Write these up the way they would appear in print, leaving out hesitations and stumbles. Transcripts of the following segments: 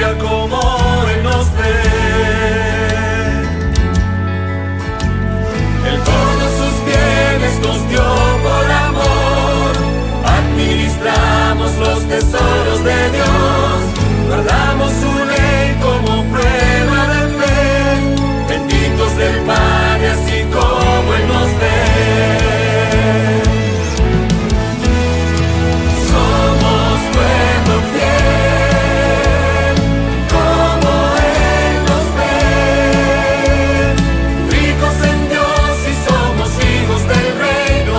gloria como Él nos ve. Él todos sus bienes nos dio por amor. Administramos los tesoros de Dios. Guardamos su ley como prueba de fe. Benditos del Padre, así como Él nos ve. Somos pueblo fiel, como Él nos ve. Ricos en Dios y somos hijos del reino,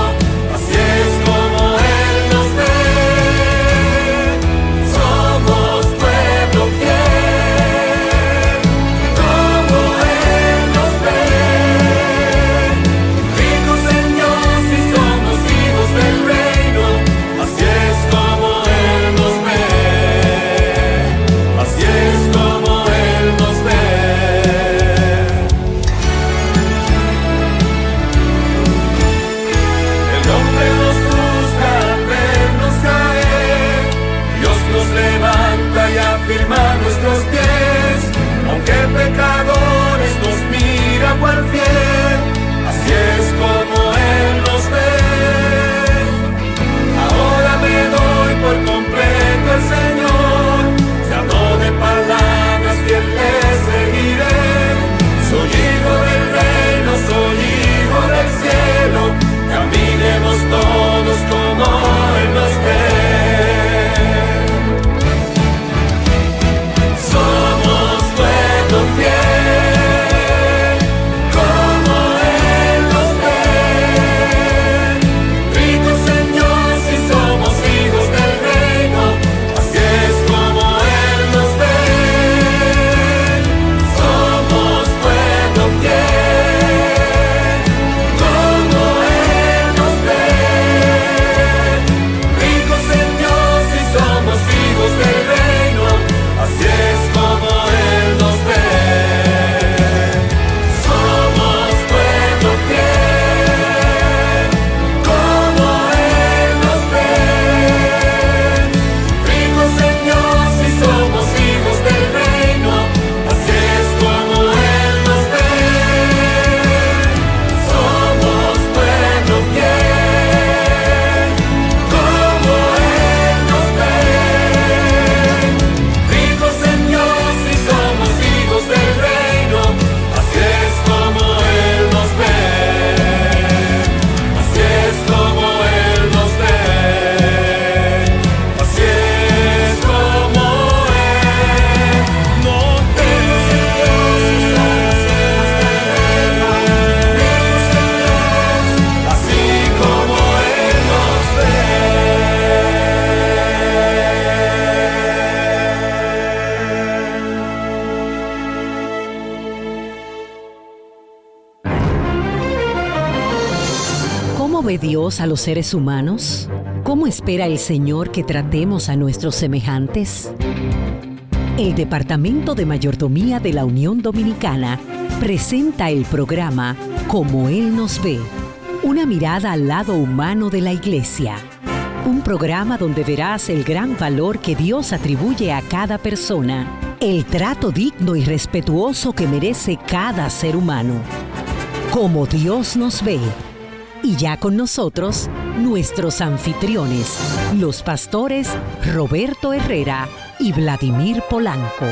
así es como Él nos ve. Somos pueblo fiel, como Él nos ve. Ricos en Dios y somos hijos del reino, así es como Él nos ve. Así es como Él nos ve. El hombre nos busca al vernos caer. Dios nos levanta y afirma nuestros pies. Aunque pecadores nos mira cual fiel, así es como Él nos ve. Ahora me doy por completo al Señor. Se habló de palabras, fiel le seguiré. Soy hijo del reino, soy hijo del cielo. Caminemos todos como Él nos ve. Somos pueblo fiel, como Él nos ve. Ricos en Dios y somos hijos del reino, así es como Él nos ve. Somos pueblo fiel, como Él nos ve. Ricos en Dios y somos hijos del reino, así es como Él nos ve. Somos pueblo fiel, como Él nos ve. Ricos en Dios y somos hijos del reino, así es como Él nos ve. Somos pueblo fiel, como Él nos ve. Ricos en Dios y somos hijos del reino, así es como Él nos ve. Así es como Él nos ve. Así es como Él nos ve. Así como Él nos ve. ¿Cómo ve Dios a los seres humanos? ¿Cómo espera el Señor que tratemos a nuestros semejantes? El Departamento de Mayordomía de la Unión Dominicana presenta el programa Como Él nos ve, una mirada al lado humano de la Iglesia. Un programa donde verás el gran valor que Dios atribuye a cada persona, el trato digno y respetuoso que merece cada ser humano. Como Dios nos ve. Y ya con nosotros, nuestros anfitriones, los pastores Roberto Herrera y Vladimir Polanco.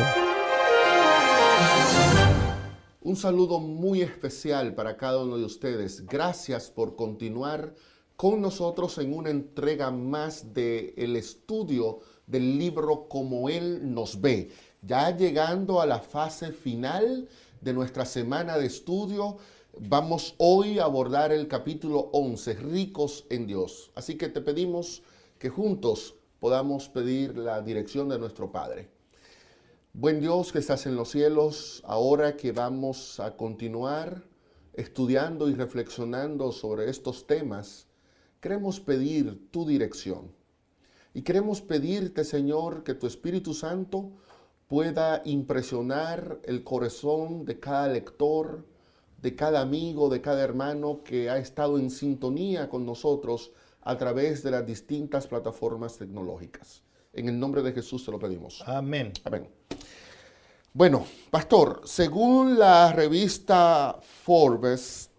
Un saludo muy especial para cada uno de ustedes. Gracias por continuar con nosotros en una entrega más del estudio del libro Como Él nos ve. Ya llegando a la fase final de nuestra semana de estudio, vamos hoy a abordar el capítulo 11, Ricos en Dios. Así que te pedimos que juntos podamos pedir la dirección de nuestro Padre. Buen Dios que estás en los cielos, ahora que vamos a continuar estudiando y reflexionando sobre estos temas, queremos pedir tu dirección. Y queremos pedirte, Señor, que tu Espíritu Santo pueda impresionar el corazón de cada lector, de cada amigo, de cada hermano que ha estado en sintonía con nosotros a través de las distintas plataformas tecnológicas. En el nombre de Jesús te lo pedimos. Amén. Amén. Bueno, pastor, según la revista Forbes,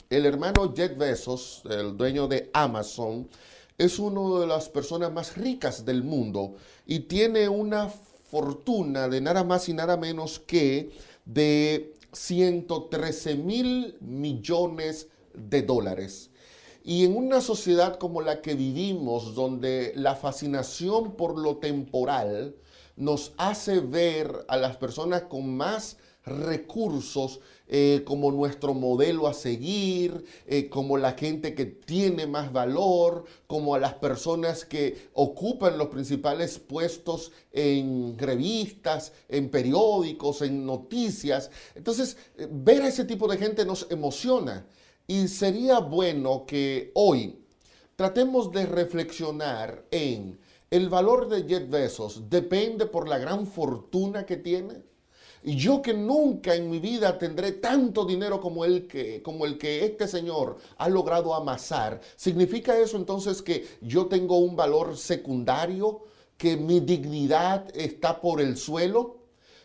el hermano Jeff Bezos, el dueño de Amazon, es una de las personas más ricas del mundo y tiene una fortuna de nada más y nada menos que de 113.000 millones de dólares. Y en una sociedad como la que vivimos, donde la fascinación por lo temporal nos hace ver a las personas con más recursos como nuestro modelo a seguir, como la gente que tiene más valor, como a las personas que ocupan los principales puestos en revistas, en periódicos, en noticias. Entonces, ver a ese tipo de gente nos emociona y sería bueno que hoy tratemos de reflexionar en el valor de Jeff Bezos. ¿Depende por la gran fortuna que tiene? Y yo que nunca en mi vida tendré tanto dinero como el que este señor ha logrado amasar. ¿Significa eso entonces que yo tengo un valor secundario? ¿Que mi dignidad está por el suelo?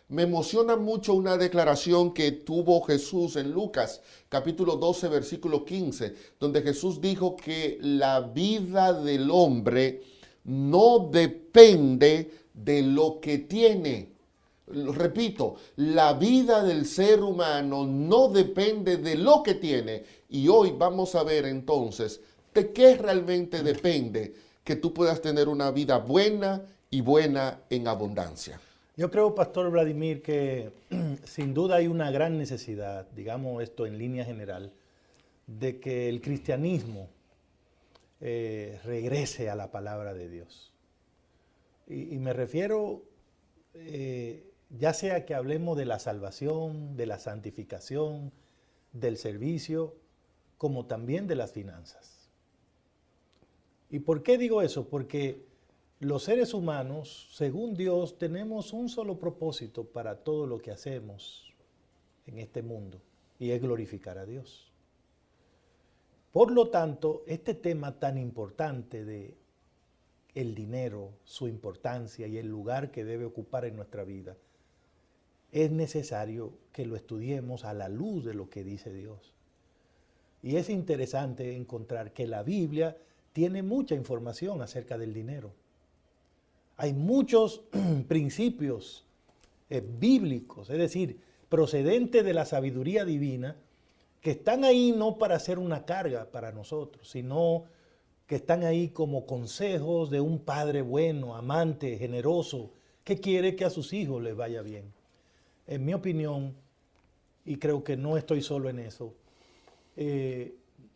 Me emociona mucho una declaración que tuvo Jesús en Lucas, capítulo 12, versículo 15, donde Jesús dijo que la vida del hombre no depende de lo que tiene. Repito, la vida del ser humano no depende de lo que tiene. Y hoy vamos a ver entonces de qué realmente depende que tú puedas tener una vida buena y buena en abundancia. Yo creo, Pastor Vladimir, que sin duda hay una gran necesidad, digamos esto en línea general, de que el cristianismo regrese a la palabra de Dios. Y me refiero, ya sea que hablemos de la salvación, de la santificación, del servicio, como también de las finanzas. ¿Y por qué digo eso? Porque los seres humanos, según Dios, tenemos un solo propósito para todo lo que hacemos en este mundo, y es glorificar a Dios. Por lo tanto, este tema tan importante de el dinero, su importancia y el lugar que debe ocupar en nuestra vida, es necesario que lo estudiemos a la luz de lo que dice Dios. Y es interesante encontrar que la Biblia tiene mucha información acerca del dinero. Hay muchos principios bíblicos, es decir, procedentes de la sabiduría divina, que están ahí no para ser una carga para nosotros, sino que están ahí como consejos de un padre bueno, amante, generoso, que quiere que a sus hijos les vaya bien. En mi opinión, y creo que no estoy solo en eso,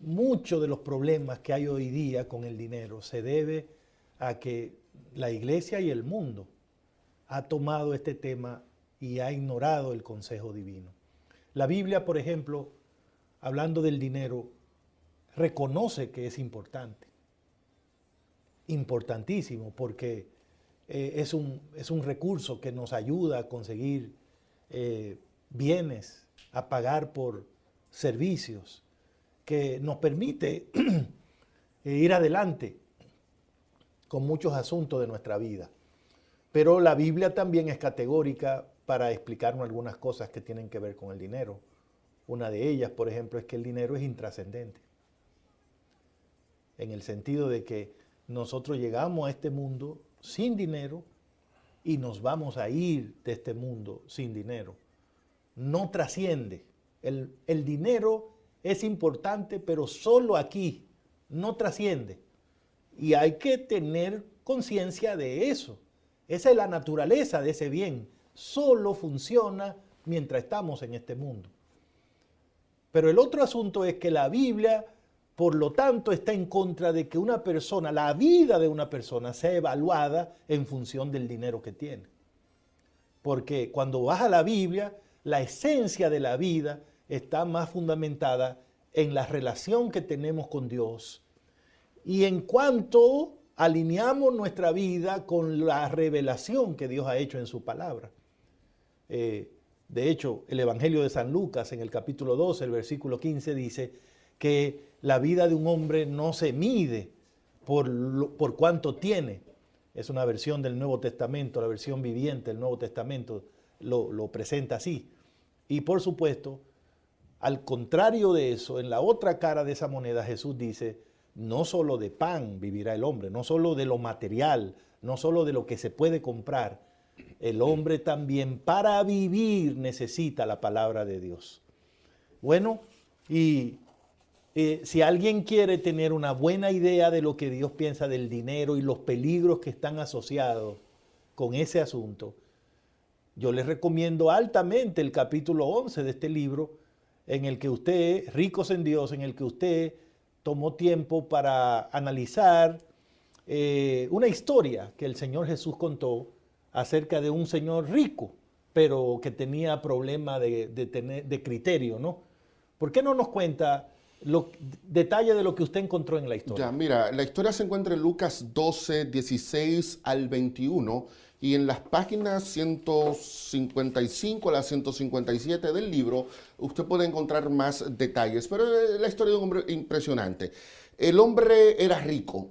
muchos de los problemas que hay hoy día con el dinero se debe a que la iglesia y el mundo ha tomado este tema y ha ignorado el consejo divino. La Biblia, por ejemplo, hablando del dinero, reconoce que es importante, importantísimo, porque es un recurso que nos ayuda a conseguir bienes, a pagar por servicios, que nos permite ir adelante con muchos asuntos de nuestra vida. Pero la Biblia también es categórica para explicarnos algunas cosas que tienen que ver con el dinero. Una de ellas, por ejemplo, es que el dinero es intrascendente, en el sentido de que nosotros llegamos a este mundo sin dinero y nos vamos a ir de este mundo sin dinero. No trasciende. El dinero es importante, pero solo aquí, no trasciende. Y hay que tener conciencia de eso. Esa es la naturaleza de ese bien. Solo funciona mientras estamos en este mundo. Pero el otro asunto es que la Biblia, por lo tanto, está en contra de que una persona, la vida de una persona, sea evaluada en función del dinero que tiene. Porque cuando vas a la Biblia, la esencia de la vida está más fundamentada en la relación que tenemos con Dios y en cuanto alineamos nuestra vida con la revelación que Dios ha hecho en su palabra. De hecho, el Evangelio de San Lucas, en el capítulo 12, el versículo 15, dice que la vida de un hombre no se mide por cuánto tiene. Es una versión del Nuevo Testamento, la versión viviente del Nuevo Testamento. lo presenta así. Y por supuesto, al contrario de eso, en la otra cara de esa moneda, Jesús dice, no solo de pan vivirá el hombre, no solo de lo material, no solo de lo que se puede comprar. El hombre también para vivir necesita la palabra de Dios. Bueno, y si alguien quiere tener una buena idea de lo que Dios piensa del dinero y los peligros que están asociados con ese asunto, yo les recomiendo altamente el capítulo 11 de este libro, en el que usted, Ricos en Dios, en el que usted tomó tiempo para analizar una historia que el Señor Jesús contó acerca de un señor rico, pero que tenía problema de criterio, ¿no? ¿Por qué no nos cuenta detalle de lo que usted encontró en la historia? Ya, mira, la historia se encuentra en Lucas 12, 16 al 21, y en las páginas 155 a las 157 del libro usted puede encontrar más detalles, pero la historia de un hombre impresionante. El hombre era rico.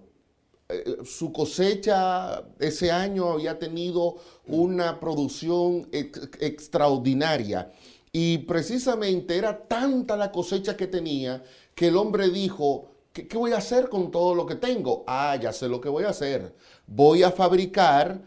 Su cosecha ese año había tenido una producción extraordinaria, y precisamente era tanta la cosecha que tenía que el hombre dijo, ¿qué voy a hacer con todo lo que tengo? Ya sé lo que voy a hacer. Voy a fabricar,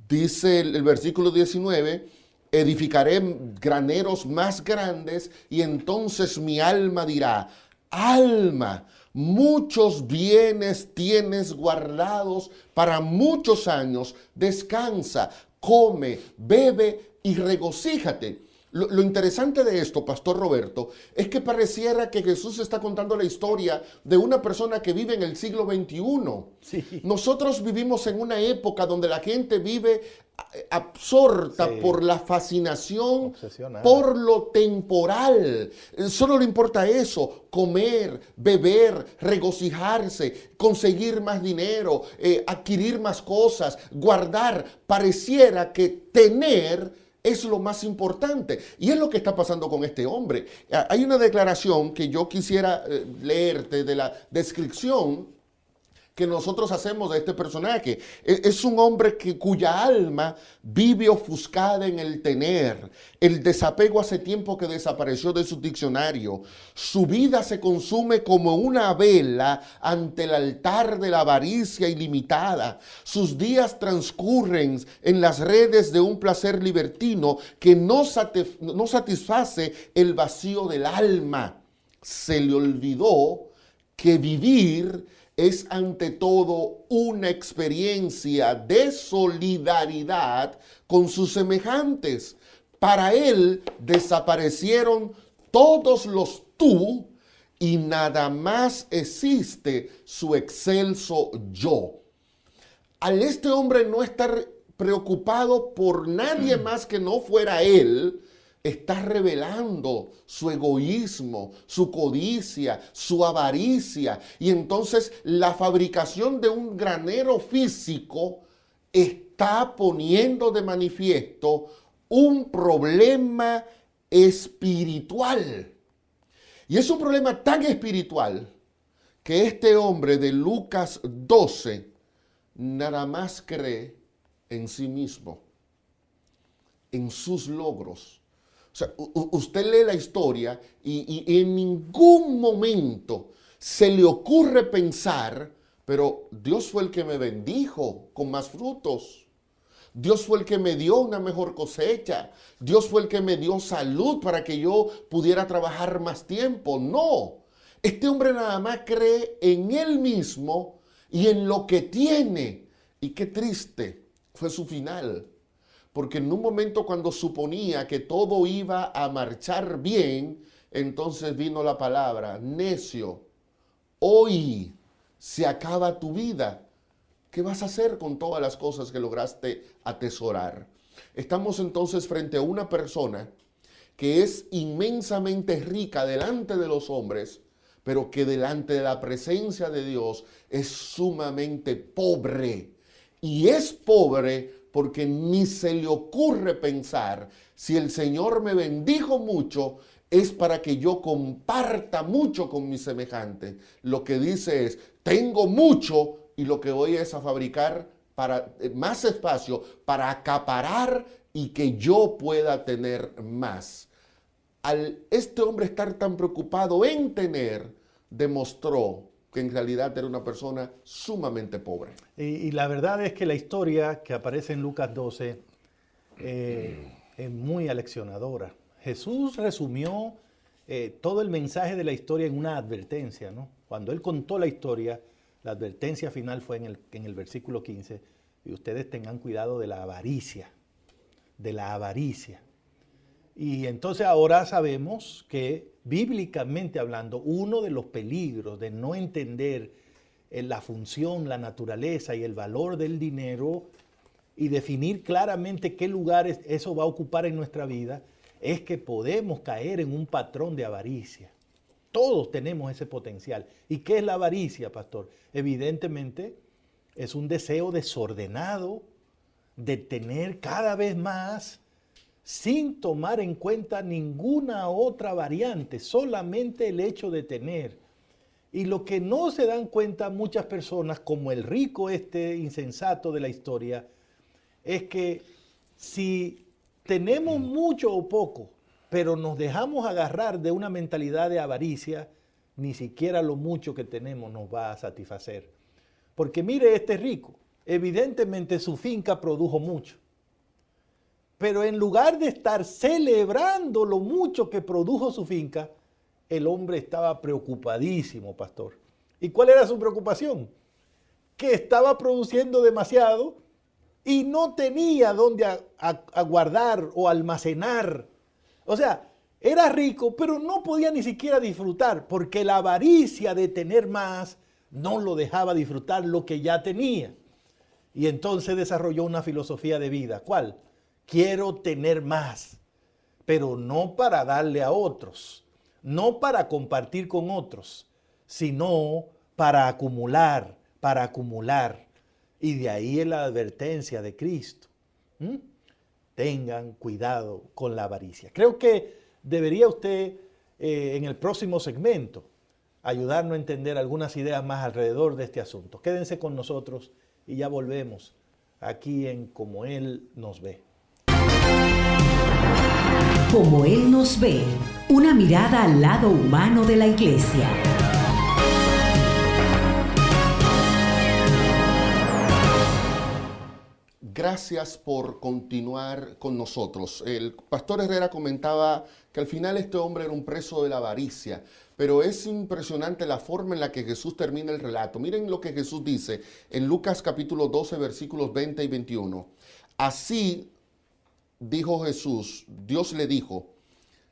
dice el versículo 19, edificaré graneros más grandes, y entonces mi alma dirá, alma, muchos bienes tienes guardados para muchos años, descansa, come, bebe y regocíjate. Lo interesante de esto, Pastor Roberto, es que pareciera que Jesús está contando la historia de una persona que vive en el siglo XXI. Sí. Nosotros vivimos en una época donde la gente vive absorta por la fascinación, por lo temporal. Solo le importa eso, comer, beber, regocijarse, conseguir más dinero, adquirir más cosas, guardar. Pareciera que tener es lo más importante. Y es lo que está pasando con este hombre. Hay una declaración que yo quisiera leerte de la descripción que nosotros hacemos de este personaje. Es un hombre cuya alma vive ofuscada en el tener. El desapego hace tiempo que desapareció de su diccionario. Su vida se consume como una vela ante el altar de la avaricia ilimitada. Sus días transcurren en las redes de un placer libertino que no satisface el vacío del alma. Se le olvidó que vivir es ante todo una experiencia de solidaridad con sus semejantes. Para él desaparecieron todos los tú y nada más existe su excelso yo. Al este hombre no estar preocupado por nadie más que no fuera él, está revelando su egoísmo, su codicia, su avaricia. Y entonces la fabricación de un granero físico está poniendo de manifiesto un problema espiritual. Y es un problema tan espiritual que este hombre de Lucas 12 nada más cree en sí mismo, en sus logros. O sea, usted lee la historia y en ningún momento se le ocurre pensar, pero Dios fue el que me bendijo con más frutos. Dios fue el que me dio una mejor cosecha. Dios fue el que me dio salud para que yo pudiera trabajar más tiempo. No, este hombre nada más cree en él mismo y en lo que tiene. Y qué triste fue su final. Porque en un momento cuando suponía que todo iba a marchar bien, entonces vino la palabra, necio, hoy se acaba tu vida. ¿Qué vas a hacer con todas las cosas que lograste atesorar? Estamos entonces frente a una persona que es inmensamente rica delante de los hombres, pero que delante de la presencia de Dios es sumamente pobre. Y es pobre porque ni se le ocurre pensar, si el Señor me bendijo mucho, es para que yo comparta mucho con mis semejantes. Lo que dice es, tengo mucho y lo que voy es a fabricar para más espacio, para acaparar y que yo pueda tener más. Al este hombre estar tan preocupado en tener, demostró que en realidad era una persona sumamente pobre. Y la verdad es que la historia que aparece en Lucas 12 es muy aleccionadora. Jesús resumió todo el mensaje de la historia en una advertencia, ¿no? Cuando él contó la historia, la advertencia final fue en el versículo 15, y ustedes tengan cuidado de la avaricia, de la avaricia. Y entonces ahora sabemos que, bíblicamente hablando, uno de los peligros de no entender la función, la naturaleza y el valor del dinero y definir claramente qué lugares eso va a ocupar en nuestra vida, es que podemos caer en un patrón de avaricia. Todos tenemos ese potencial. ¿Y qué es la avaricia, pastor? Evidentemente es un deseo desordenado de tener cada vez más, sin tomar en cuenta ninguna otra variante, solamente el hecho de tener. Y lo que no se dan cuenta muchas personas, como el rico insensato de la historia, es que si tenemos mucho o poco, pero nos dejamos agarrar de una mentalidad de avaricia, ni siquiera lo mucho que tenemos nos va a satisfacer. Porque mire, este rico, evidentemente su finca produjo mucho. Pero en lugar de estar celebrando lo mucho que produjo su finca, el hombre estaba preocupadísimo, pastor. ¿Y cuál era su preocupación? Que estaba produciendo demasiado y no tenía dónde guardar o almacenar. O sea, era rico, pero no podía ni siquiera disfrutar, porque la avaricia de tener más no lo dejaba disfrutar lo que ya tenía. Y entonces desarrolló una filosofía de vida. ¿Cuál? Quiero tener más, pero no para darle a otros, no para compartir con otros, sino para acumular, para acumular. Y de ahí es la advertencia de Cristo. Tengan cuidado con la avaricia. Creo que debería usted, en el próximo segmento, ayudarnos a entender algunas ideas más alrededor de este asunto. Quédense con nosotros y ya volvemos aquí en Como Él nos ve. Como Él nos ve, una mirada al lado humano de la iglesia. Gracias por continuar con nosotros. El pastor Herrera comentaba que al final este hombre era un preso de la avaricia, pero es impresionante la forma en la que Jesús termina el relato. Miren lo que Jesús dice en Lucas capítulo 12, versículos 20 y 21. Así dijo Jesús, Dios le dijo,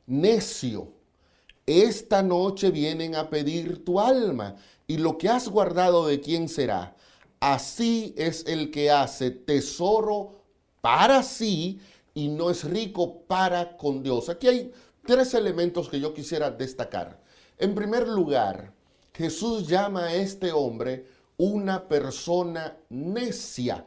necio, esta noche vienen a pedir tu alma, y lo que has guardado de quién será. Así es el que hace tesoro para sí y no es rico para con Dios. Aquí hay tres elementos que yo quisiera destacar. En primer lugar, Jesús llama a este hombre una persona necia.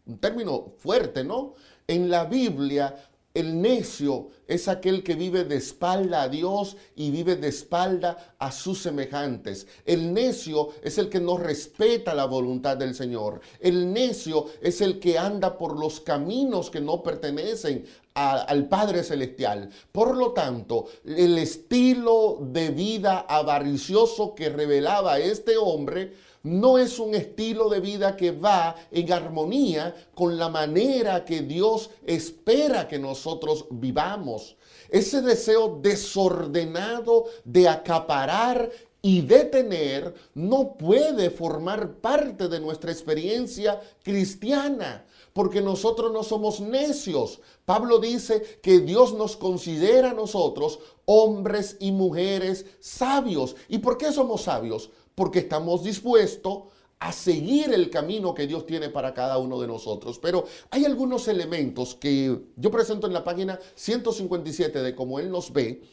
Un término fuerte, ¿no? En la Biblia, el necio es aquel que vive de espalda a Dios y vive de espalda a sus semejantes. El necio es el que no respeta la voluntad del Señor. El necio es el que anda por los caminos que no pertenecen al Padre Celestial. Por lo tanto, el estilo de vida avaricioso que revelaba este hombre no es un estilo de vida que va en armonía con la manera que Dios espera que nosotros vivamos. Ese deseo desordenado de acaparar y de tener no puede formar parte de nuestra experiencia cristiana, porque nosotros no somos necios. Pablo dice que Dios nos considera a nosotros hombres y mujeres sabios. ¿Y por qué somos sabios? Porque estamos dispuestos a seguir el camino que Dios tiene para cada uno de nosotros. Pero hay algunos elementos que yo presento en la página 157 de Como Él nos ve,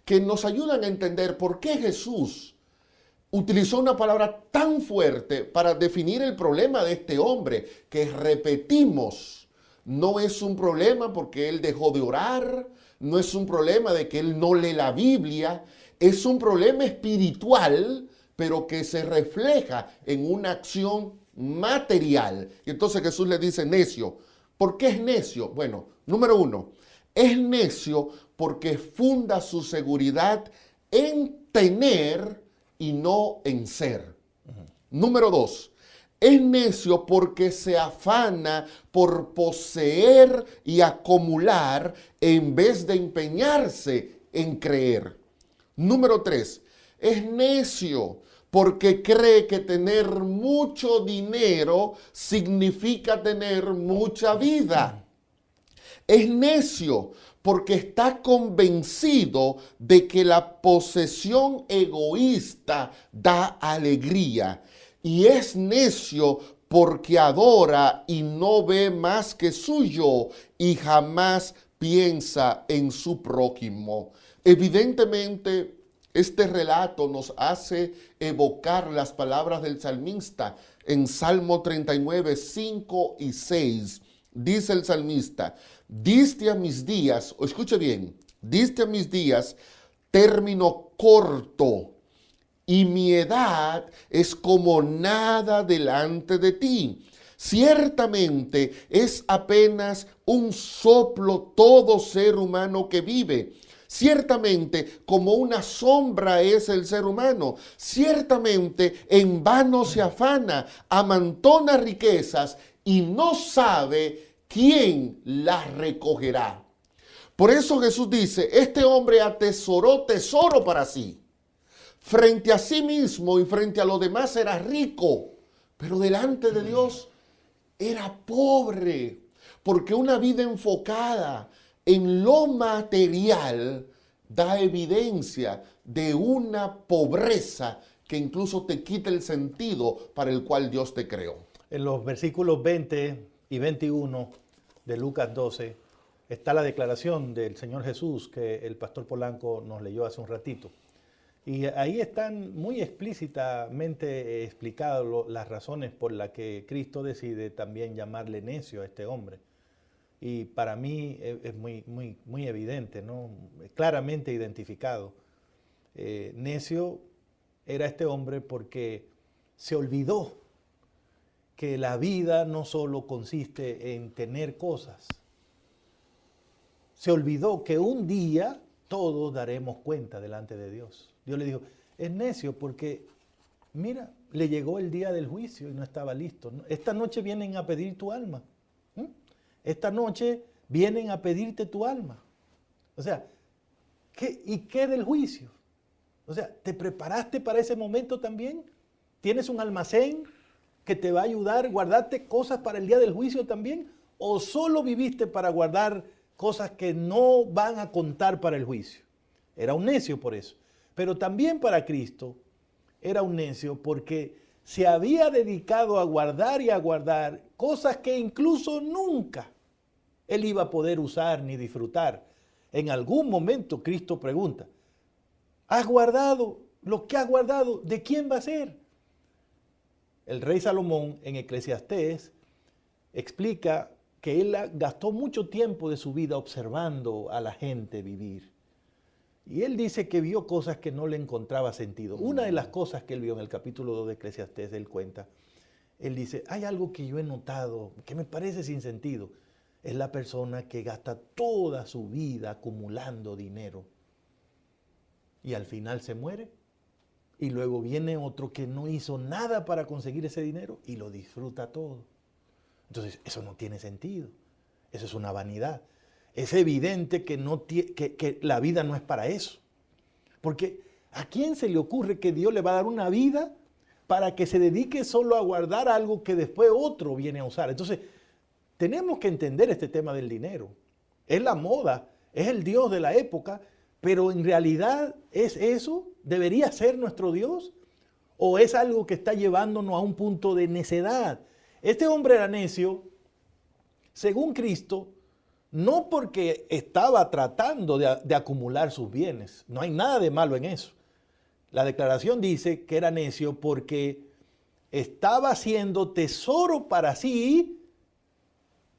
que nos ayudan a entender por qué Jesús utilizó una palabra tan fuerte para definir el problema de este hombre, que repetimos, no es un problema porque él dejó de orar, no es un problema de que él no lee la Biblia, es un problema espiritual, pero que se refleja en una acción material. Y entonces Jesús le dice, necio, ¿Por qué es necio? Bueno, número uno, es necio porque funda su seguridad en tener y no en ser. Número dos, es necio porque se afana por poseer y acumular en vez de empeñarse en creer. Número tres, es necio porque cree que tener mucho dinero significa tener mucha vida. Es necio porque está convencido de que la posesión egoísta da alegría. Y es necio porque adora y no ve más que suyo y jamás piensa en su prójimo. Evidentemente, este relato nos hace evocar las palabras del salmista en Salmo 39, 5 y 6. Dice el salmista, diste a mis días, o escuche bien, diste a mis días término corto, y mi edad es como nada delante de ti. Ciertamente es apenas un soplo todo ser humano que vive. Ciertamente como una sombra es el ser humano. Ciertamente en vano se afana, amontona riquezas y no sabe quién las recogerá. Por eso Jesús dice, este hombre atesoró tesoro para sí. Frente a sí mismo y frente a los demás era rico, pero delante de Dios era pobre, porque una vida enfocada en lo material da evidencia de una pobreza que incluso te quita el sentido para el cual Dios te creó. En los versículos 20 y 21 de Lucas 12 está la declaración del Señor Jesús que el pastor Polanco nos leyó hace un ratito. Y ahí están muy explícitamente explicadas las razones por las que Cristo decide también llamarle necio a este hombre. Y para mí es muy evidente, ¿no? Claramente identificado. Necio era este hombre porque se olvidó que la vida no solo consiste en tener cosas. Se olvidó que un día todos daremos cuenta delante de Dios. Dios le dijo, es necio porque, mira, le llegó el día del juicio y no estaba listo. Esta noche vienen a pedir tu alma. Esta noche vienen a pedirte tu alma. O sea, ¿y qué del juicio? O sea, ¿te preparaste para ese momento también? ¿Tienes un almacén que te va a ayudar, guardarte cosas para el día del juicio también? ¿O solo viviste para guardar cosas que no van a contar para el juicio? Era un necio por eso. Pero también para Cristo era un necio porque se había dedicado a guardar y a guardar cosas que incluso nunca él iba a poder usar ni disfrutar. En algún momento Cristo pregunta, ¿has guardado lo que has guardado? ¿De quién va a ser? El rey Salomón en Eclesiastés explica que él gastó mucho tiempo de su vida observando a la gente vivir. Y él dice que vio cosas que no le encontraba sentido. Una de las cosas que él vio en el capítulo 2 de Eclesiastés, él cuenta, él dice, hay algo que yo he notado que me parece sin sentido. Es la persona que gasta toda su vida acumulando dinero y al final se muere. Y luego viene otro que no hizo nada para conseguir ese dinero y lo disfruta todo. Entonces, eso no tiene sentido. Eso es una vanidad. Es evidente que la vida no es para eso. Porque ¿a quién se le ocurre que Dios le va a dar una vida para que se dedique solo a guardar algo que después otro viene a usar? Entonces, tenemos que entender este tema del dinero. Es la moda, es el Dios de la época, pero en realidad ¿es eso? ¿Debería ser nuestro Dios? ¿O es algo que está llevándonos a un punto de necedad? Este hombre era necio, según Cristo, no porque estaba tratando de acumular sus bienes. No hay nada de malo en eso. La declaración dice que era necio porque estaba haciendo tesoro para sí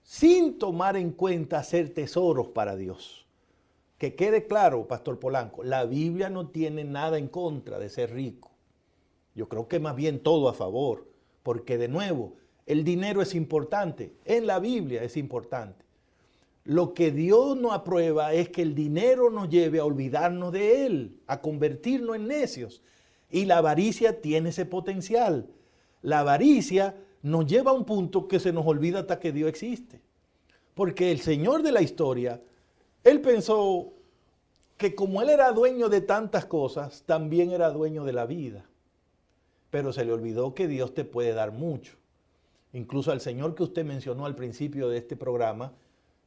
sin tomar en cuenta hacer tesoros para Dios. Que quede claro, Pastor Polanco, la Biblia no tiene nada en contra de ser rico. Yo creo que más bien todo a favor, porque de nuevo, el dinero es importante, en la Biblia es importante. Lo que Dios no aprueba es que el dinero nos lleve a olvidarnos de Él, a convertirnos en necios. Y la avaricia tiene ese potencial. La avaricia nos lleva a un punto que se nos olvida hasta que Dios existe. Porque el Señor de la historia, Él pensó que como Él era dueño de tantas cosas, también era dueño de la vida. Pero se le olvidó que Dios te puede dar mucho. Incluso al Señor que usted mencionó al principio de este programa,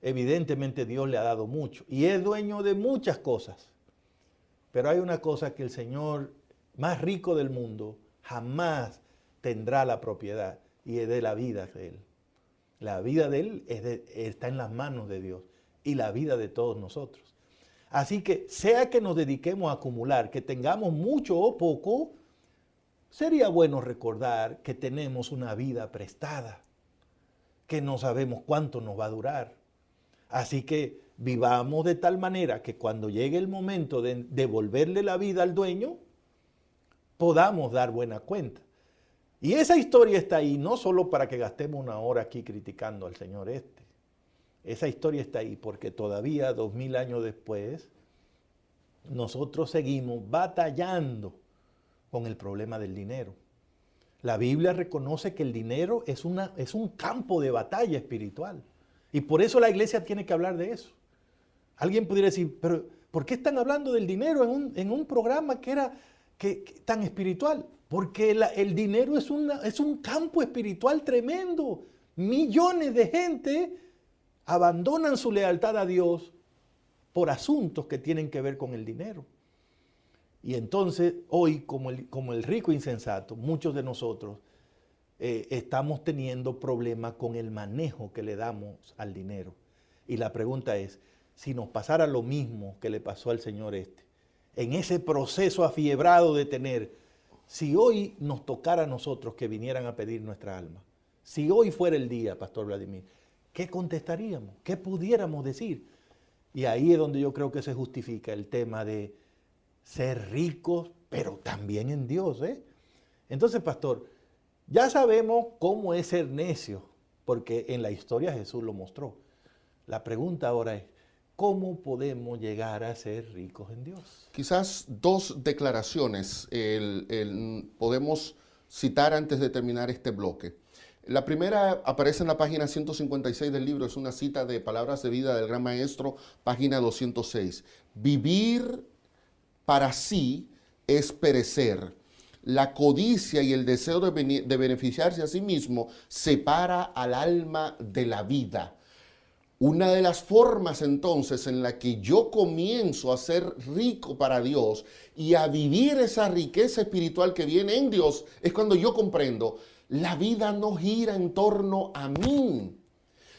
evidentemente Dios le ha dado mucho. Y es dueño de muchas cosas. Pero hay una cosa que el Señor más rico del mundo jamás tendrá la propiedad, y es de la vida de Él. La vida de Él está en las manos de Dios y la vida de todos nosotros. Así que sea que nos dediquemos a acumular, que tengamos mucho o poco, sería bueno recordar que tenemos una vida prestada, que no sabemos cuánto nos va a durar. Así que vivamos de tal manera que cuando llegue el momento de devolverle la vida al dueño, podamos dar buena cuenta. Y esa historia está ahí, no solo para que gastemos una hora aquí criticando al Señor este. Esa historia está ahí porque todavía 2000 años después, nosotros seguimos batallando con el problema del dinero. La Biblia reconoce que el dinero es un campo de batalla espiritual. Y por eso la iglesia tiene que hablar de eso. Alguien pudiera decir, pero ¿por qué están hablando del dinero en un programa que era tan espiritual? Porque el dinero es un campo espiritual tremendo. Millones de gente abandonan su lealtad a Dios por asuntos que tienen que ver con el dinero. Y entonces hoy, como el rico insensato, muchos de nosotros estamos teniendo problemas con el manejo que le damos al dinero. Y la pregunta es, si nos pasara lo mismo que le pasó al señor este, en ese proceso afiebrado de tener, si hoy nos tocara a nosotros que vinieran a pedir nuestra alma, si hoy fuera el día, Pastor Vladimir, ¿qué contestaríamos? ¿Qué pudiéramos decir? Y ahí es donde yo creo que se justifica el tema de ser ricos, pero también en Dios, ¿eh? Entonces, pastor, ya sabemos cómo es ser necio, porque en la historia Jesús lo mostró. La pregunta ahora es, ¿cómo podemos llegar a ser ricos en Dios? Quizás dos declaraciones podemos citar antes de terminar este bloque. La primera aparece en la página 156 del libro, es una cita de Palabras de Vida del Gran Maestro, página 206. Vivir para sí es perecer. La codicia y el deseo de beneficiarse a sí mismo separa al alma de la vida. Una de las formas entonces en la que yo comienzo a ser rico para Dios y a vivir esa riqueza espiritual que viene en Dios es cuando yo comprendo, la vida no gira en torno a mí.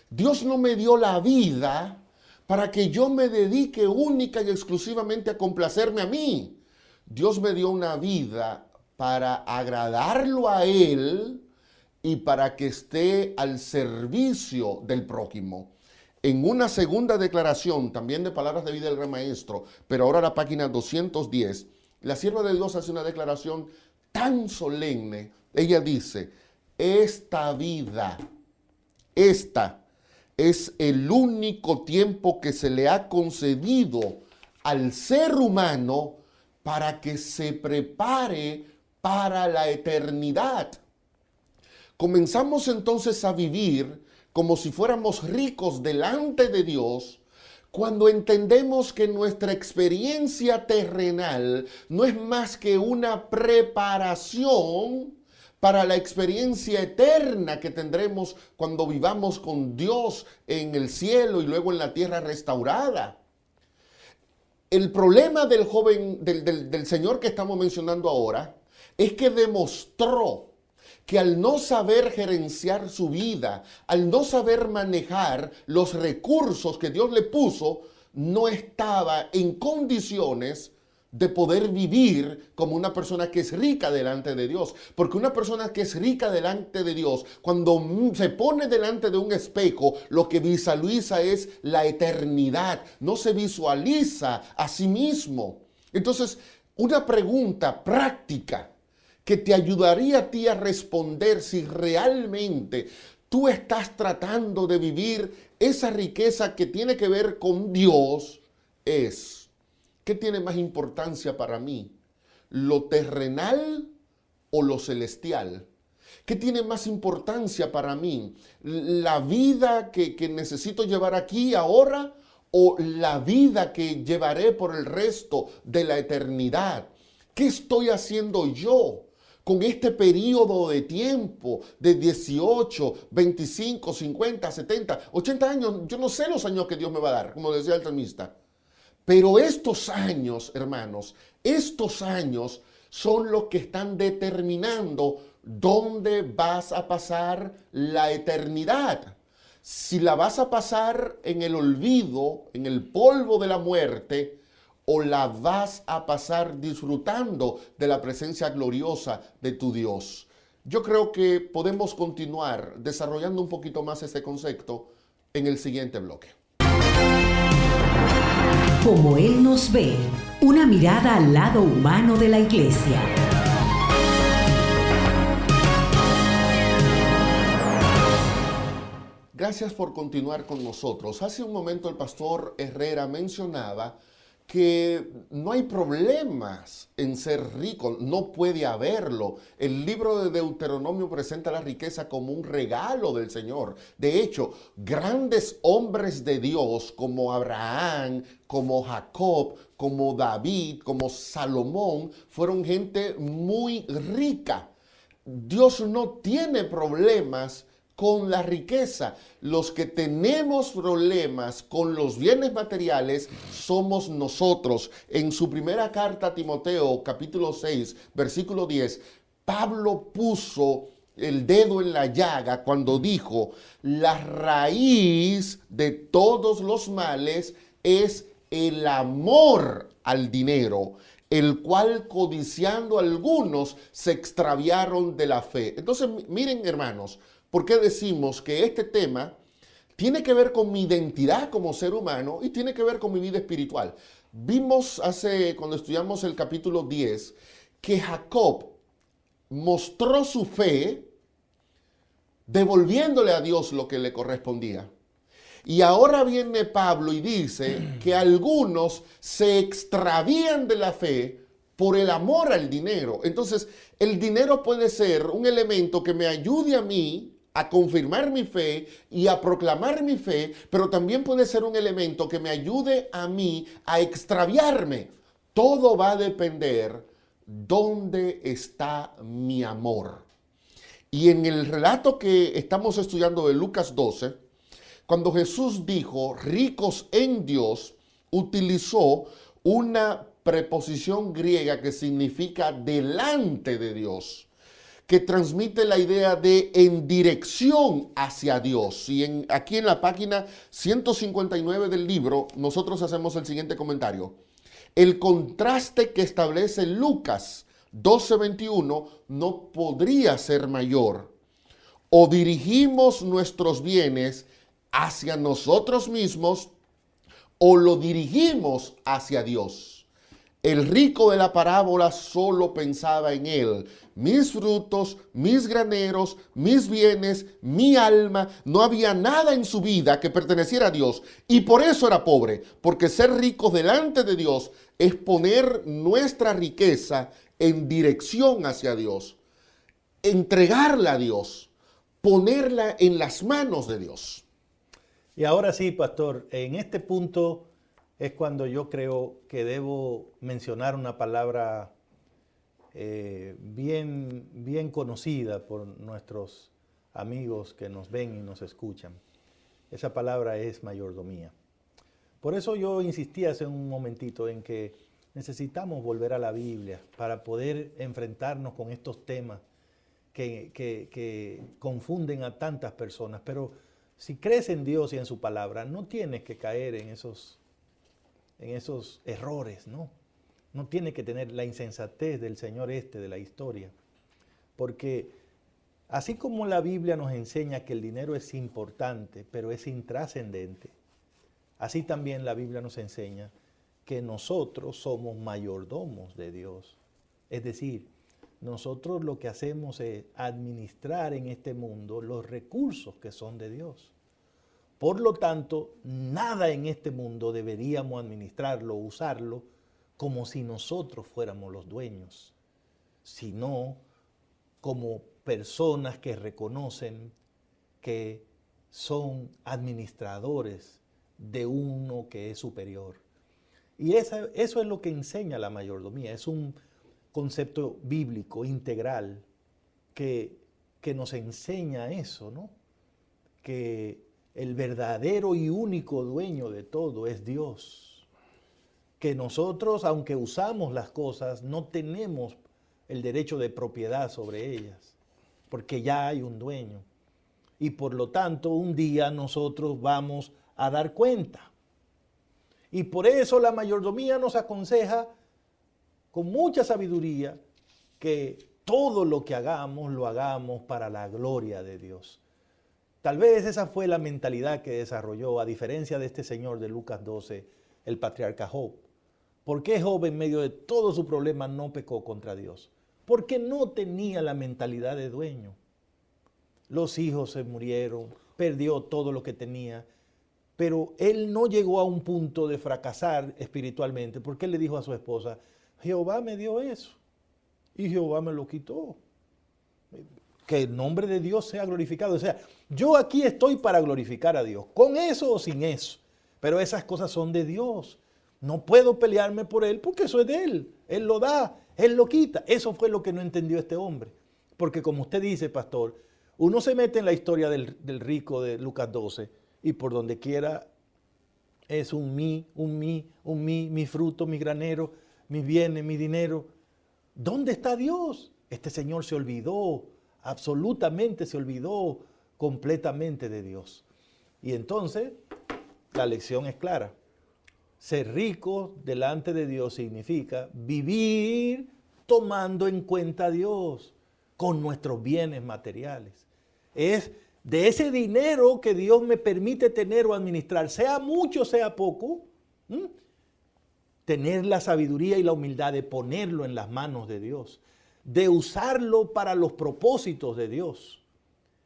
Dios no me dio la vida para que yo me dedique única y exclusivamente a complacerme a mí. Dios me dio una vida para agradarlo a Él y para que esté al servicio del prójimo. En una segunda declaración, también de Palabras de Vida del Gran Maestro, pero ahora la página 210, la sierva de Dios hace una declaración tan solemne. Ella dice, esta vida, esta es el único tiempo que se le ha concedido al ser humano para que se prepare para la eternidad. Comenzamos entonces a vivir como si fuéramos ricos delante de Dios, cuando entendemos que nuestra experiencia terrenal no es más que una preparación para la experiencia eterna que tendremos cuando vivamos con Dios en el cielo y luego en la tierra restaurada. El problema del joven, del señor que estamos mencionando ahora, es que demostró que al no saber gerenciar su vida, al no saber manejar los recursos que Dios le puso, no estaba en condiciones de poder vivir como una persona que es rica delante de Dios. Porque una persona que es rica delante de Dios, cuando se pone delante de un espejo, lo que visualiza es la eternidad. No se visualiza a sí mismo. Entonces, una pregunta práctica que te ayudaría a ti a responder si realmente tú estás tratando de vivir esa riqueza que tiene que ver con Dios es: ¿qué tiene más importancia para mí? ¿Lo terrenal o lo celestial? ¿Qué tiene más importancia para mí? ¿La vida que necesito llevar aquí ahora o la vida que llevaré por el resto de la eternidad? ¿Qué estoy haciendo yo con este periodo de tiempo de 18, 25, 50, 70, 80 años? Yo no sé los años que Dios me va a dar, como decía el salmista. Pero estos años, hermanos, estos años son los que están determinando dónde vas a pasar la eternidad. Si la vas a pasar en el olvido, en el polvo de la muerte, o la vas a pasar disfrutando de la presencia gloriosa de tu Dios. Yo creo que podemos continuar desarrollando un poquito más este concepto en el siguiente bloque. Como Él nos ve, una mirada al lado humano de la iglesia. Gracias por continuar con nosotros. Hace un momento el pastor Herrera mencionaba que no hay problemas en ser rico, no puede haberlo. El libro de Deuteronomio presenta la riqueza como un regalo del Señor. De hecho, grandes hombres de Dios como Abraham, como Jacob, como David, como Salomón, fueron gente muy rica. Dios no tiene problemas con la riqueza. Los que tenemos problemas con los bienes materiales somos nosotros. En su primera carta a Timoteo, capítulo 6, versículo 10, Pablo puso el dedo en la llaga cuando dijo: la raíz de todos los males es el amor al dinero, el cual codiciando algunos se extraviaron de la fe. Entonces, miren, hermanos, ¿por qué decimos que este tema tiene que ver con mi identidad como ser humano y tiene que ver con mi vida espiritual? Vimos cuando estudiamos el capítulo 10, que Jacob mostró su fe devolviéndole a Dios lo que le correspondía. Y ahora viene Pablo y dice que algunos se extravían de la fe por el amor al dinero. Entonces, el dinero puede ser un elemento que me ayude a mí a confirmar mi fe y a proclamar mi fe, pero también puede ser un elemento que me ayude a mí a extraviarme. Todo va a depender dónde está mi amor. Y en el relato que estamos estudiando de Lucas 12, cuando Jesús dijo ricos en Dios, utilizó una preposición griega que significa delante de Dios, que transmite la idea de en dirección hacia Dios. Y aquí en la página 159 del libro, nosotros hacemos el siguiente comentario. El contraste que establece Lucas 12:21 no podría ser mayor. O dirigimos nuestros bienes hacia nosotros mismos o lo dirigimos hacia Dios. El rico de la parábola solo pensaba en él. Mis frutos, mis graneros, mis bienes, mi alma. No había nada en su vida que perteneciera a Dios. Y por eso era pobre. Porque ser ricos delante de Dios es poner nuestra riqueza en dirección hacia Dios. Entregarla a Dios. Ponerla en las manos de Dios. Y ahora sí, pastor, en este punto es cuando yo creo que debo mencionar una palabra bien conocida por nuestros amigos que nos ven y nos escuchan. Esa palabra es mayordomía. Por eso yo insistí hace un momentito en que necesitamos volver a la Biblia para poder enfrentarnos con estos temas que confunden a tantas personas. Pero si crees en Dios y en su palabra, no tienes que caer en esos errores, ¿no? No tiene que tener la insensatez del señor de la historia. Porque así como la Biblia nos enseña que el dinero es importante, pero es intrascendente, así también la Biblia nos enseña que nosotros somos mayordomos de Dios. Es decir, nosotros lo que hacemos es administrar en este mundo los recursos que son de Dios. Por lo tanto, nada en este mundo deberíamos administrarlo, usarlo, como si nosotros fuéramos los dueños, sino como personas que reconocen que son administradores de uno que es superior. Y eso es lo que enseña la mayordomía. Es un concepto bíblico integral que nos enseña eso, ¿no? Que el verdadero y único dueño de todo es Dios. Que nosotros, aunque usamos las cosas, no tenemos el derecho de propiedad sobre ellas, porque ya hay un dueño. Y por lo tanto, un día nosotros vamos a dar cuenta. Y por eso la mayordomía nos aconseja con mucha sabiduría que todo lo que hagamos, lo hagamos para la gloria de Dios. Tal vez esa fue la mentalidad que desarrolló, a diferencia de este señor de Lucas 12, el patriarca Job. ¿Por qué Job en medio de todos sus problemas no pecó contra Dios? Porque no tenía la mentalidad de dueño. Los hijos se murieron, perdió todo lo que tenía, pero él no llegó a un punto de fracasar espiritualmente, porque él le dijo a su esposa, Jehová me dio eso y Jehová me lo quitó. Que el nombre de Dios sea glorificado. O sea, yo aquí estoy para glorificar a Dios, con eso o sin eso, pero esas cosas son de Dios. No puedo pelearme por Él porque eso es de Él. Él lo da, Él lo quita. Eso fue lo que no entendió este hombre. Porque como usted dice, pastor, uno se mete en la historia del rico de Lucas 12 y por donde quiera es un mí, mi fruto, mi granero, mis bienes, mi dinero. ¿Dónde está Dios? Este señor se olvidó, absolutamente se olvidó completamente de Dios. Y entonces la lección es clara. Ser rico delante de Dios significa vivir tomando en cuenta a Dios con nuestros bienes materiales. Es de ese dinero que Dios me permite tener o administrar, sea mucho, sea poco, tener la sabiduría y la humildad de ponerlo en las manos de Dios, de usarlo para los propósitos de Dios.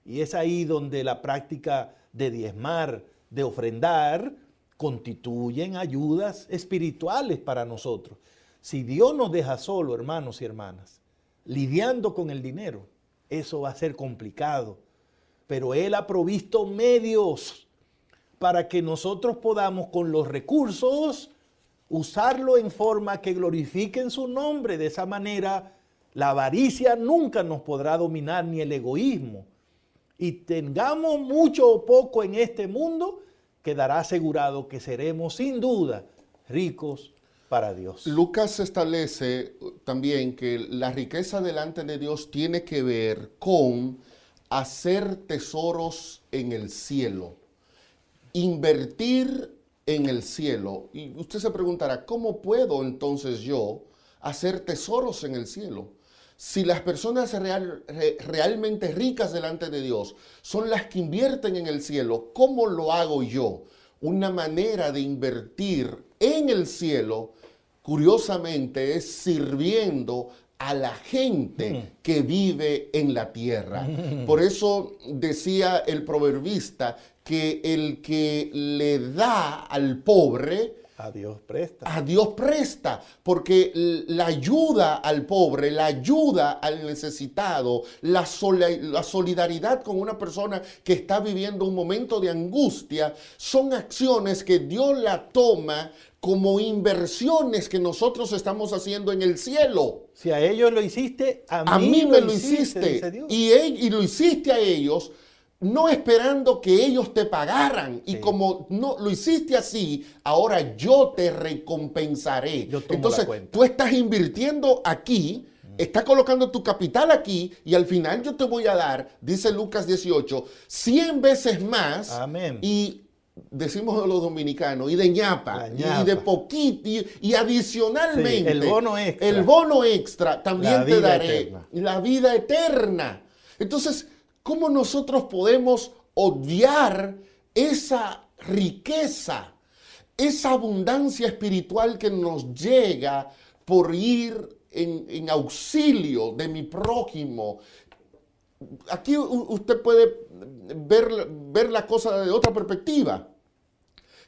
Y es ahí donde la práctica de diezmar, de ofrendar, constituyen ayudas espirituales para nosotros. Si Dios nos deja solo, hermanos y hermanas, lidiando con el dinero, eso va a ser complicado. Pero Él ha provisto medios para que nosotros podamos con los recursos usarlo en forma que glorifiquen su nombre. De esa manera, la avaricia nunca nos podrá dominar, ni el egoísmo. Y tengamos mucho o poco en este mundo, quedará asegurado que seremos sin duda ricos para Dios. Lucas establece también que la riqueza delante de Dios tiene que ver con hacer tesoros en el cielo, invertir en el cielo. Y usted se preguntará, ¿cómo puedo entonces yo hacer tesoros en el cielo? Si las personas realmente ricas delante de Dios son las que invierten en el cielo, ¿cómo lo hago yo? Una manera de invertir en el cielo, curiosamente, es sirviendo a la gente que vive en la tierra. Por eso decía el proverbista que el que le da al pobre, a Dios presta. A Dios presta, porque la ayuda al pobre, la ayuda al necesitado, la solidaridad con una persona que está viviendo un momento de angustia, son acciones que Dios la toma como inversiones que nosotros estamos haciendo en el cielo. Si a ellos lo hiciste, a mí me lo hiciste. Y lo hiciste a ellos, no esperando que ellos te pagaran. Sí. Y como no lo hiciste así, ahora yo te recompensaré. Entonces, tú estás invirtiendo aquí, estás colocando tu capital aquí, y al final yo te voy a dar, dice Lucas 18, 100 veces más. Amén. Y decimos de los dominicanos, y de ñapa, y de poquito, y adicionalmente, sí, el bono extra también te daré eterna. La vida eterna. Entonces, ¿cómo nosotros podemos obviar esa riqueza, esa abundancia espiritual que nos llega por ir en auxilio de mi prójimo. Aquí usted puede ver la cosa de otra perspectiva.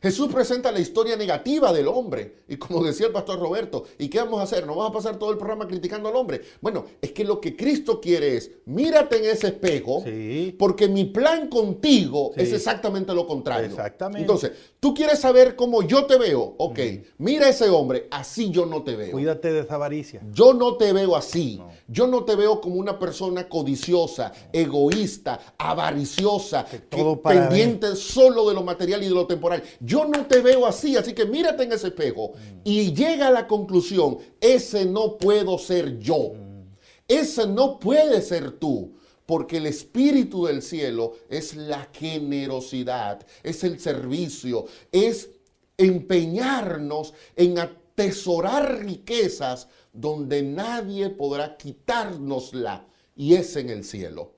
Jesús presenta la historia negativa del hombre. Y como decía el pastor Roberto, ¿y qué vamos a hacer? ¿No vamos a pasar todo el programa criticando al hombre? Bueno, es que lo que Cristo quiere es, mírate en ese espejo, Sí. porque mi plan contigo Sí. es exactamente lo contrario. Exactamente. Entonces, tú quieres saber cómo yo te veo. Ok, mira a ese hombre, así yo no te veo. Cuídate de esa avaricia. Yo no te veo así. No. Yo no te veo como una persona codiciosa, egoísta, avariciosa, todo para pendiente solo de lo material y de lo temporal. Yo no te veo así, así que mírate en ese espejo y llega a la conclusión, ese no puedo ser yo. Ese no puede ser tú. Porque el espíritu del cielo es la generosidad, es el servicio, es empeñarnos en atesorar riquezas donde nadie podrá quitárnosla, y es en el cielo.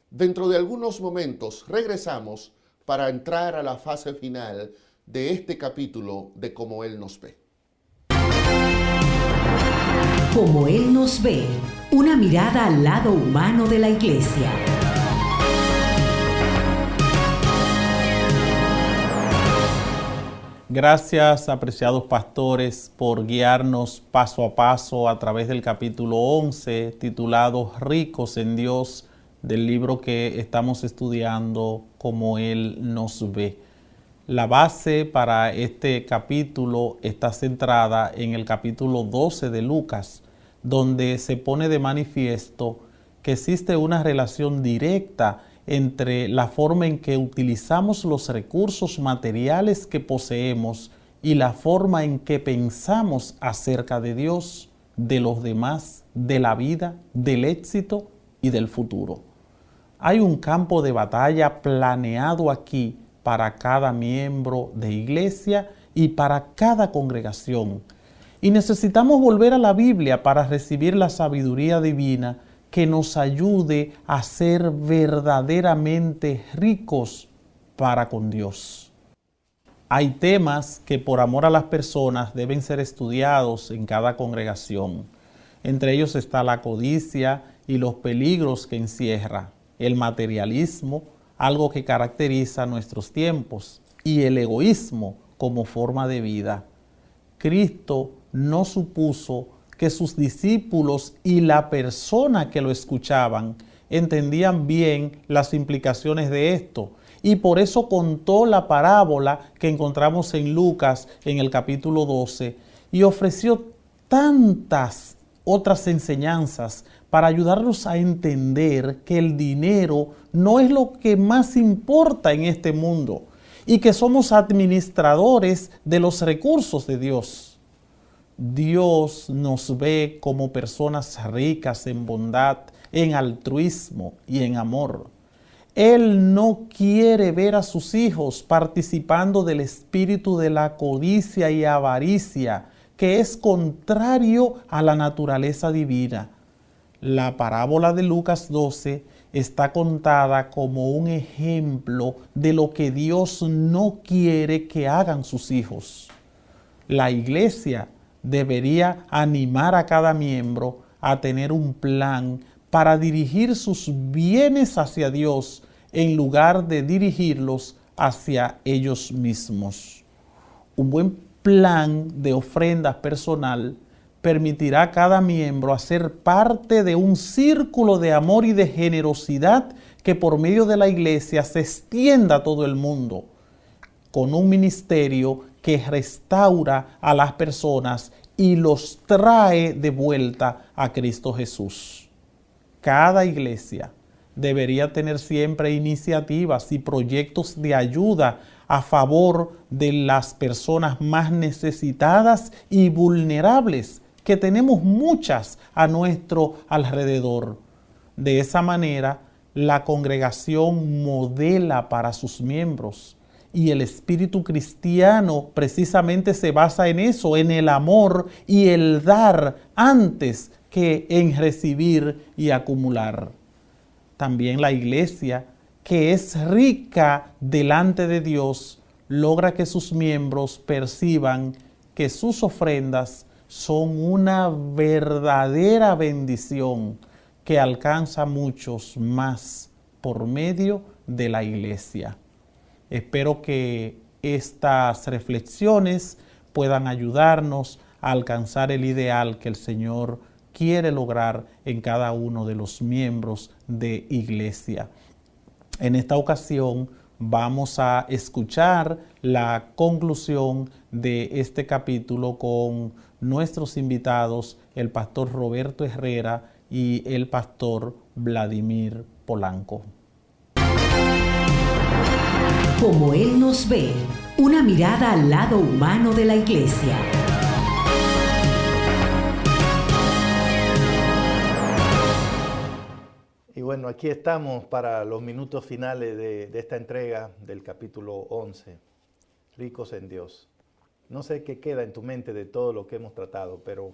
Dentro de algunos momentos regresamos para entrar a la fase final de este capítulo de Cómo Él nos ve. Como Él nos ve, una mirada al lado humano de la iglesia. Gracias, apreciados pastores, por guiarnos paso a paso a través del capítulo 11, titulado Ricos en Dios, del libro que estamos estudiando, Como Él nos ve. La base para este capítulo está centrada en el capítulo 12 de Lucas, donde se pone de manifiesto que existe una relación directa entre la forma en que utilizamos los recursos materiales que poseemos y la forma en que pensamos acerca de Dios, de los demás, de la vida, del éxito y del futuro. Hay un campo de batalla planeado aquí para cada miembro de iglesia y para cada congregación. Y necesitamos volver a la Biblia para recibir la sabiduría divina que nos ayude a ser verdaderamente ricos para con Dios. Hay temas que por amor a las personas deben ser estudiados en cada congregación. Entre ellos está la codicia y los peligros que encierra, el materialismo, algo que caracteriza nuestros tiempos, y el egoísmo como forma de vida. Cristo no supuso que sus discípulos y la persona que lo escuchaban entendían bien las implicaciones de esto, y por eso contó la parábola que encontramos en Lucas en el capítulo 12 y ofreció tantas otras enseñanzas para ayudarnos a entender que el dinero no es lo que más importa en este mundo y que somos administradores de los recursos de Dios. Dios nos ve como personas ricas en bondad, en altruismo y en amor. Él no quiere ver a sus hijos participando del espíritu de la codicia y avaricia, que es contrario a la naturaleza divina. La parábola de Lucas 12 está contada como un ejemplo de lo que Dios no quiere que hagan sus hijos. La iglesia debería animar a cada miembro a tener un plan para dirigir sus bienes hacia Dios en lugar de dirigirlos hacia ellos mismos. Un buen plan de ofrenda personal permitirá a cada miembro hacer parte de un círculo de amor y de generosidad que por medio de la iglesia se extienda a todo el mundo, con un ministerio que restaura a las personas y los trae de vuelta a Cristo Jesús. Cada iglesia debería tener siempre iniciativas y proyectos de ayuda a favor de las personas más necesitadas y vulnerables, que tenemos muchas a nuestro alrededor. De esa manera, la congregación modela para sus miembros. Y el espíritu cristiano precisamente se basa en eso, en el amor y el dar antes que en recibir y acumular. También la iglesia, que es rica delante de Dios, logra que sus miembros perciban que sus ofrendas son una verdadera bendición que alcanza a muchos más por medio de la iglesia. Espero que estas reflexiones puedan ayudarnos a alcanzar el ideal que el Señor quiere lograr en cada uno de los miembros de iglesia. En esta ocasión vamos a escuchar la conclusión de este capítulo con nuestros invitados, el pastor Roberto Herrera y el pastor Vladimir Polanco. Como Él nos ve, una mirada al lado humano de la iglesia. Y bueno, aquí estamos para los minutos finales de esta entrega del capítulo 11, Ricos en Dios. No sé qué queda en tu mente de todo lo que hemos tratado, pero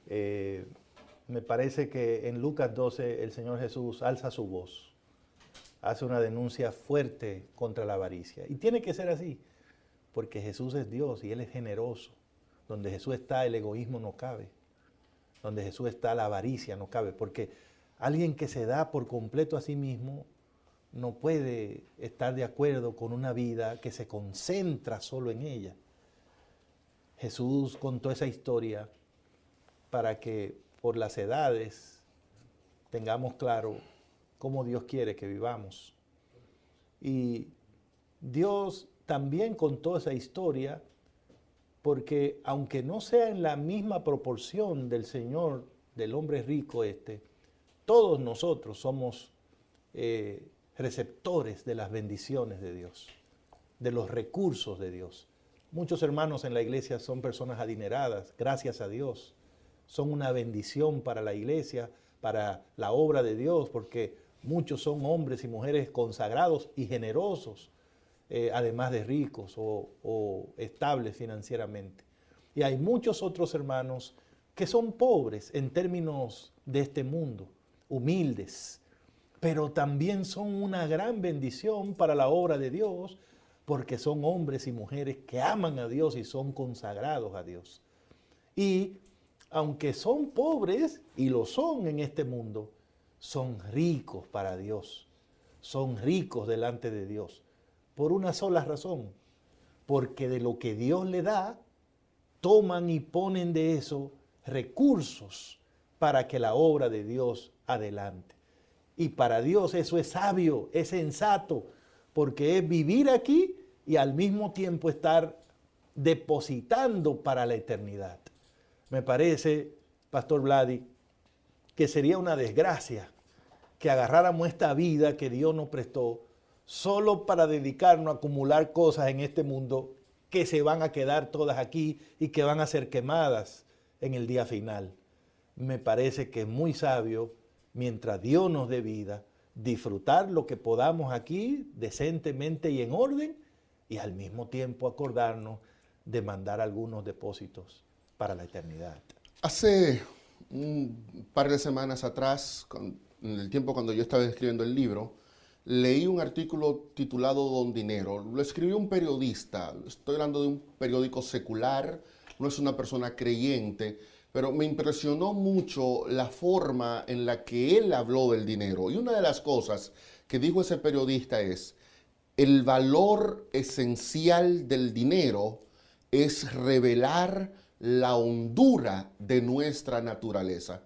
me parece que en Lucas 12 el Señor Jesús alza su voz, hace una denuncia fuerte contra la avaricia. Y tiene que ser así, porque Jesús es Dios y Él es generoso. Donde Jesús está, el egoísmo no cabe. Donde Jesús está, la avaricia no cabe, porque alguien que se da por completo a sí mismo no puede estar de acuerdo con una vida que se concentra solo en ella. Jesús contó esa historia para que por las edades tengamos claro cómo Dios quiere que vivamos. Y Dios también contó esa historia porque aunque no sea en la misma proporción del Señor, del hombre rico todos nosotros somos receptores de las bendiciones de Dios, de los recursos de Dios. Muchos hermanos en la iglesia son personas adineradas, gracias a Dios. Son una bendición para la iglesia, para la obra de Dios, porque muchos son hombres y mujeres consagrados y generosos, además de ricos o estables financieramente. Y hay muchos otros hermanos que son pobres en términos de este mundo, humildes, pero también son una gran bendición para la obra de Dios, porque son hombres y mujeres que aman a Dios y son consagrados a Dios. Y aunque son pobres, y lo son en este mundo, son ricos para Dios, son ricos delante de Dios, por una sola razón, porque de lo que Dios le da, toman y ponen de eso recursos para que la obra de Dios adelante. Y para Dios eso es sabio, es sensato, porque es vivir aquí y al mismo tiempo estar depositando para la eternidad. Me parece, Pastor Vladi, que sería una desgracia que agarráramos esta vida que Dios nos prestó solo para dedicarnos a acumular cosas en este mundo que se van a quedar todas aquí y que van a ser quemadas en el día final. Me parece que es muy sabio, mientras Dios nos dé vida, disfrutar lo que podamos aquí decentemente y en orden, y al mismo tiempo acordarnos de mandar algunos depósitos para la eternidad. Hace un par de semanas atrás, en el tiempo cuando yo estaba escribiendo el libro, leí un artículo titulado Don Dinero. Lo escribió un periodista, estoy hablando de un periódico secular, no es una persona creyente, pero me impresionó mucho la forma en la que él habló del dinero. Y una de las cosas que dijo ese periodista es: el valor esencial del dinero es revelar la hondura de nuestra naturaleza.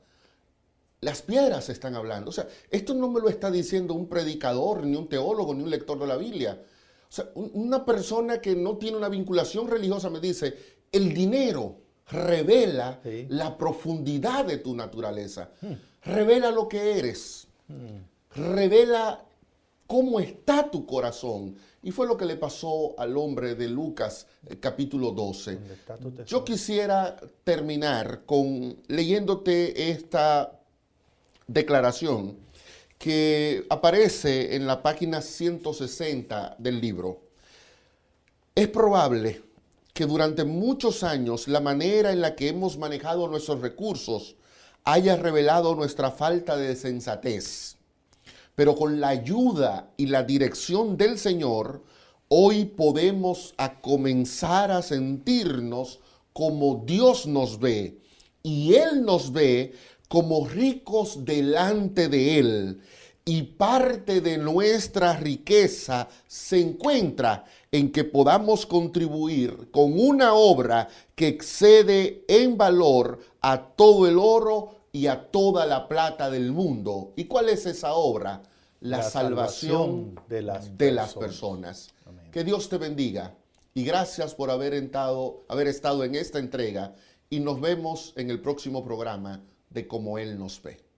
Las piedras están hablando. O sea, esto no me lo está diciendo un predicador, ni un teólogo, ni un lector de la Biblia. O sea, una persona que no tiene una vinculación religiosa me dice: el dinero revela la profundidad de tu naturaleza. Revela lo que eres. Revela cómo está tu corazón. Y fue lo que le pasó al hombre de Lucas, capítulo 12. Yo quisiera terminar leyéndote esta declaración que aparece en la página 160 del libro. Es probable que durante muchos años la manera en la que hemos manejado nuestros recursos haya revelado nuestra falta de sensatez. Pero con la ayuda y la dirección del Señor, hoy podemos comenzar a sentirnos como Dios nos ve, y Él nos ve como ricos delante de Él, y parte de nuestra riqueza se encuentra en que podamos contribuir con una obra que excede en valor a todo el oro y a toda la plata del mundo. ¿Y cuál es esa obra? La salvación de las personas. Amén. Que Dios te bendiga y gracias por haber estado en esta entrega, y nos vemos en el próximo programa de Como Él nos ve.